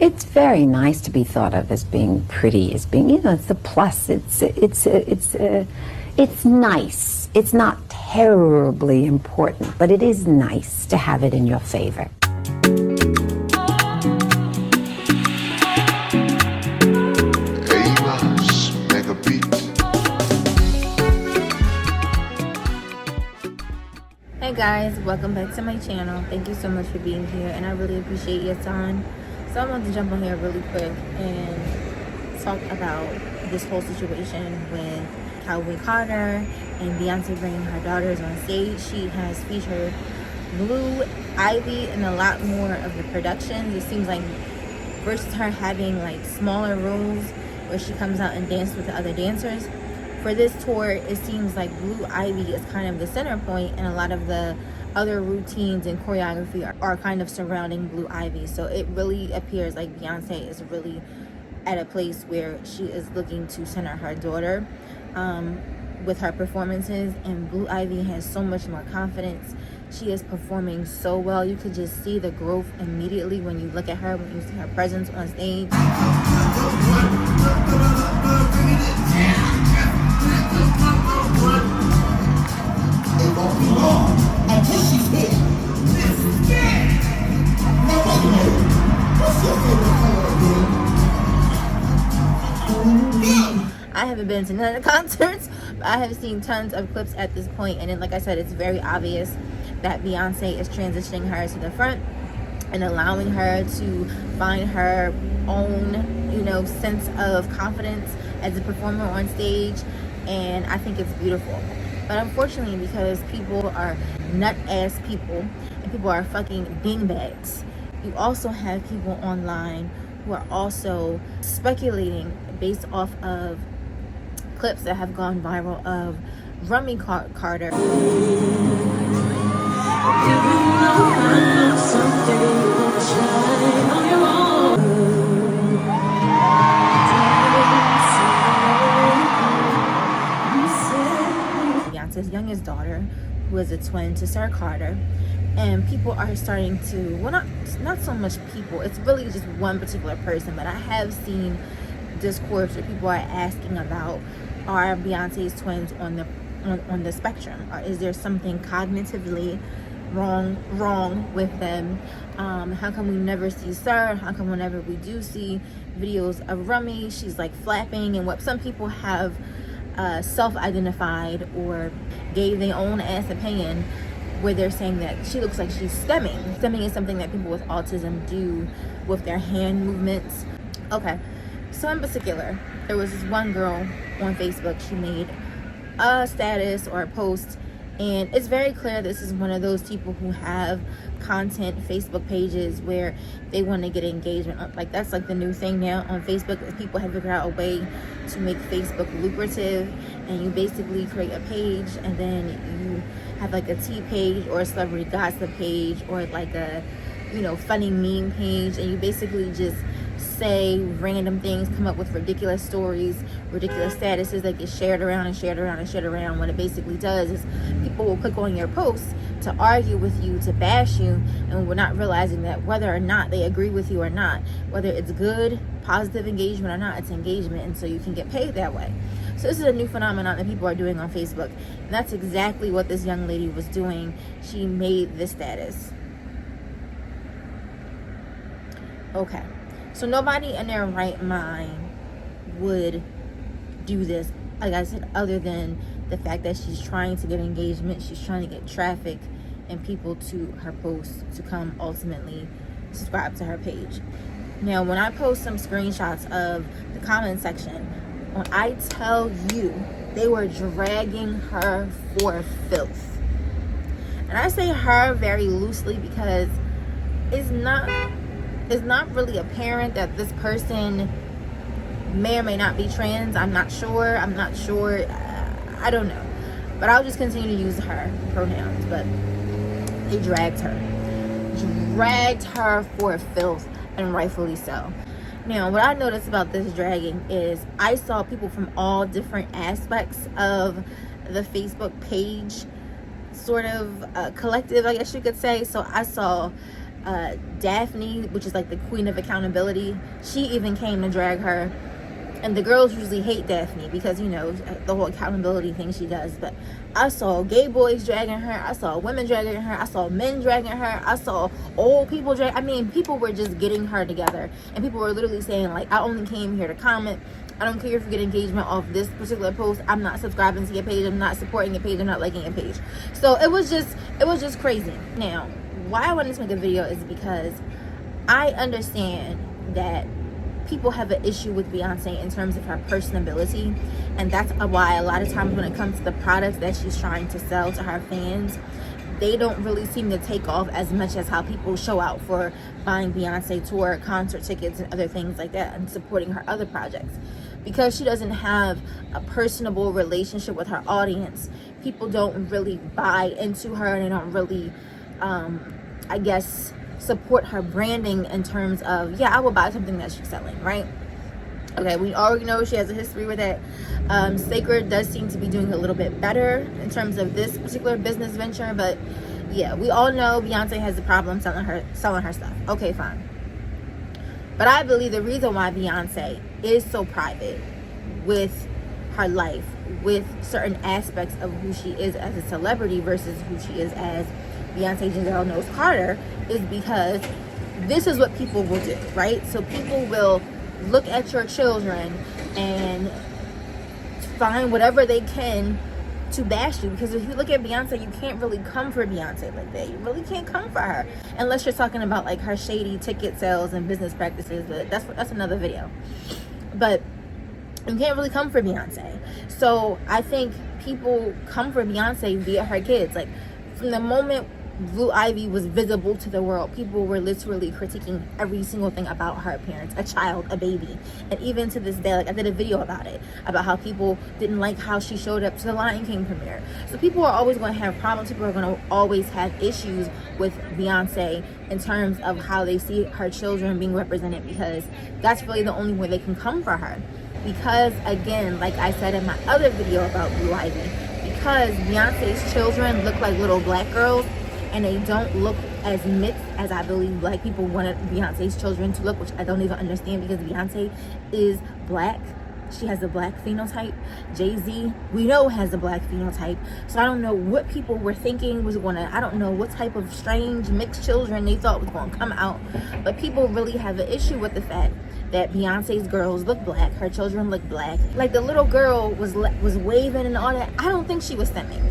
It's very nice to be thought of as being pretty, as being, it's a plus. It's nice. It's not terribly important, but it is nice to have it in your favor. Hey guys, welcome back to my channel. Thank you so much for being here, and I really appreciate your time. So I want to jump on here really quick and talk about this whole situation with Cowboy Carter and Beyonce bringing her daughters on stage. She has featured Blue Ivy in a lot more of the productions. It seems like versus her having like smaller roles where she comes out and dances with the other dancers. For this tour, it seems like Blue Ivy is kind of the center point, and a lot of the other routines and choreography are kind of surrounding Blue Ivy. So it really appears like Beyonce is really at a place where she is looking to center her daughter with her performances, and Blue Ivy has so much more confidence. She is performing so well. You could just see the growth immediately when you look at her, when you see her presence on stage. I haven't been to none of the concerts, but I have seen tons of clips at this point, and then, like I said, it's very obvious that Beyonce is transitioning her to the front and allowing her to find her own, sense of confidence as a performer on stage, and I think it's beautiful. But unfortunately, because people are nut-ass people and people are fucking dingbats, you also have people online who are also speculating based off of clips that have gone viral of Rumi Carter. Beyonce's youngest daughter, who is a twin to Sir Carter, and people are starting to, well, not so much people, it's really just one particular person, but I have seen discourse where people are asking about, are Beyonce's twins on the spectrum, or is there something cognitively wrong with them? How come we never see Sir? How come whenever we do see videos of Rumi, she's like flapping? And what some people have self-identified or gave their own ass opinion, where they're saying that she looks like she's stemming. Stemming is something that people with autism do with their hand movements. Okay, so in particular, there was this one girl on Facebook. She made a status or a post, and it's very clear this is one of those people who have content Facebook pages where they want to get engagement. Like, that's like the new thing now on Facebook, is people have figured out a way to make Facebook lucrative, and you basically create a page, and then you have like a tea page or a celebrity gossip page or like a funny meme page, and you basically just say random things, come up with ridiculous stories, ridiculous statuses that get shared around and shared around and shared around. What it basically does is people will click on your posts to argue with you, to bash you, and we're not realizing that whether or not they agree with you or not, whether it's good, positive engagement or not, it's engagement, and so you can get paid that way. So this is a new phenomenon that people are doing on Facebook, and that's exactly what this young lady was doing. She made this status. Okay, so nobody in their right mind would do this, like I said, other than the fact that she's trying to get engagement, she's trying to get traffic and people to her posts to come ultimately subscribe to her page. Now, when I post some screenshots of the comment section, when I tell you, they were dragging her for filth. And I say her very loosely because it's not really apparent that this person may or may not be trans. I'm not sure. I don't know. But I'll just continue to use her pronouns. But they dragged her for filth, and rightfully so. Now, what I noticed about this dragging is I saw people from all different aspects of the Facebook page sort of collective, I guess you could say. So I saw Daphne, which is like the queen of accountability, she even came to drag her. And the girls usually hate Daphne because, you know, the whole accountability thing she does. But I saw gay boys dragging her. I saw women dragging her. I saw men dragging her. I saw old people drag. I mean, people were just getting her together. And people were literally saying, like, I only came here to comment. I don't care if you get engagement off this particular post. I'm not subscribing to your page. I'm not supporting your page. I'm not liking your page. So it was just crazy. Now, why I wanted to make a video is because I understand that people have an issue with Beyonce in terms of her personability, and that's why a lot of times when it comes to the products that she's trying to sell to her fans, they don't really seem to take off as much as how people show out for buying Beyonce tour, concert tickets, and other things like that, and supporting her other projects. Because she doesn't have a personable relationship with her audience, people don't really buy into her, and they don't really, I guess, support her branding in terms of, yeah, I will buy something that she's selling, right? Okay, we already know she has a history with that. Sacred does seem to be doing a little bit better in terms of this particular business venture, but yeah, we all know Beyonce has a problem selling her stuff. Okay, fine. But I believe the reason why Beyonce is so private with her life, with certain aspects of who she is as a celebrity versus who she is as Beyonce Giselle Knowles Carter, is because this is what people will do, right? So people will look at your children and find whatever they can to bash you, because if you look at Beyonce, you can't really come for Beyonce like that. You really can't come for her unless you're talking about like her shady ticket sales and business practices, but that's another video. But you can't really come for Beyonce. So I think people come for Beyonce via her kids. Like, from the moment Blue Ivy was visible to the world, people were literally critiquing every single thing about her appearance, a child, a baby. And even to this day, like, I did a video about it, about how people didn't like how she showed up to the Lion King premiere. So people are always going to have problems. People are going to always have issues with Beyonce in terms of how they see her children being represented, because that's really the only way they can come for her. Because, again, like I said in my other video about Blue Ivy, because Beyonce's children look like little black girls, and they don't look as mixed as I believe black people wanted Beyonce's children to look, which I don't even understand, because Beyonce is black. She has a black phenotype. Jay-Z, we know, has a black phenotype. So I don't know what people were thinking was I don't know what type of strange mixed children they thought was going to come out. But people really have an issue with the fact that Beyonce's girls look black, her children look black. Like, the little girl was waving and all that. I don't think she was stemming.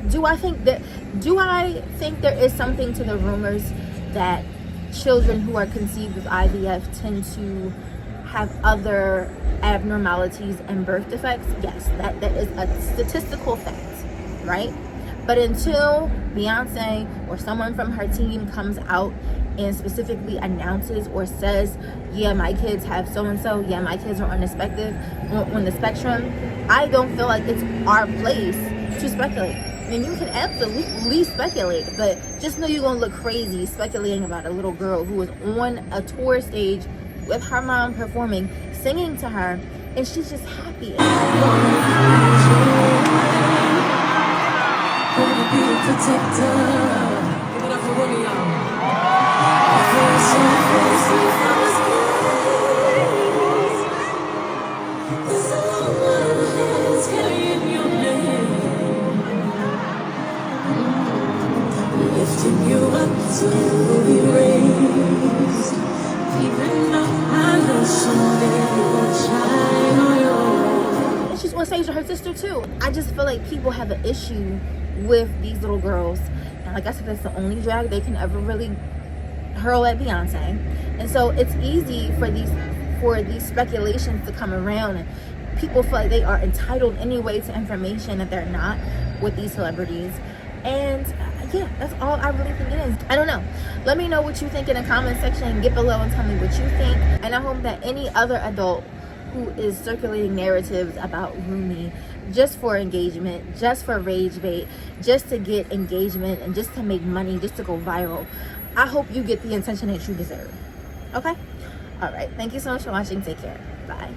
Do I think there is something to the rumors that children who are conceived with IVF tend to have other abnormalities and birth defects? Yes, that is a statistical fact, right? But until Beyonce or someone from her team comes out and specifically announces or says, yeah, my kids have so-and-so, yeah, my kids are on the spectrum, I don't feel like it's our place to speculate. I mean, you can absolutely speculate, but just know you're going to look crazy speculating about a little girl who was on a tour stage with her mom performing, singing to her, and she's just happy. Lifting you up to be raised, even though I know someday will shine on your. And she's on stage with her sister too. I just feel like people have an issue with these little girls, and like I said, that's the only drag they can ever really hurl at Beyonce. And so it's easy for these speculations to come around, and people feel like they are entitled anyway to information that they're not with these celebrities. And yeah, that's all I really think it is. I don't know. Let me know what you think in the comment section. Get below and tell me what you think. And I hope that any other adult who is circulating narratives about Rumi just for engagement, just for rage bait, just to get engagement and just to make money, just to go viral, I hope you get the attention that you deserve. Okay? All right. Thank you so much for watching. Take care. Bye.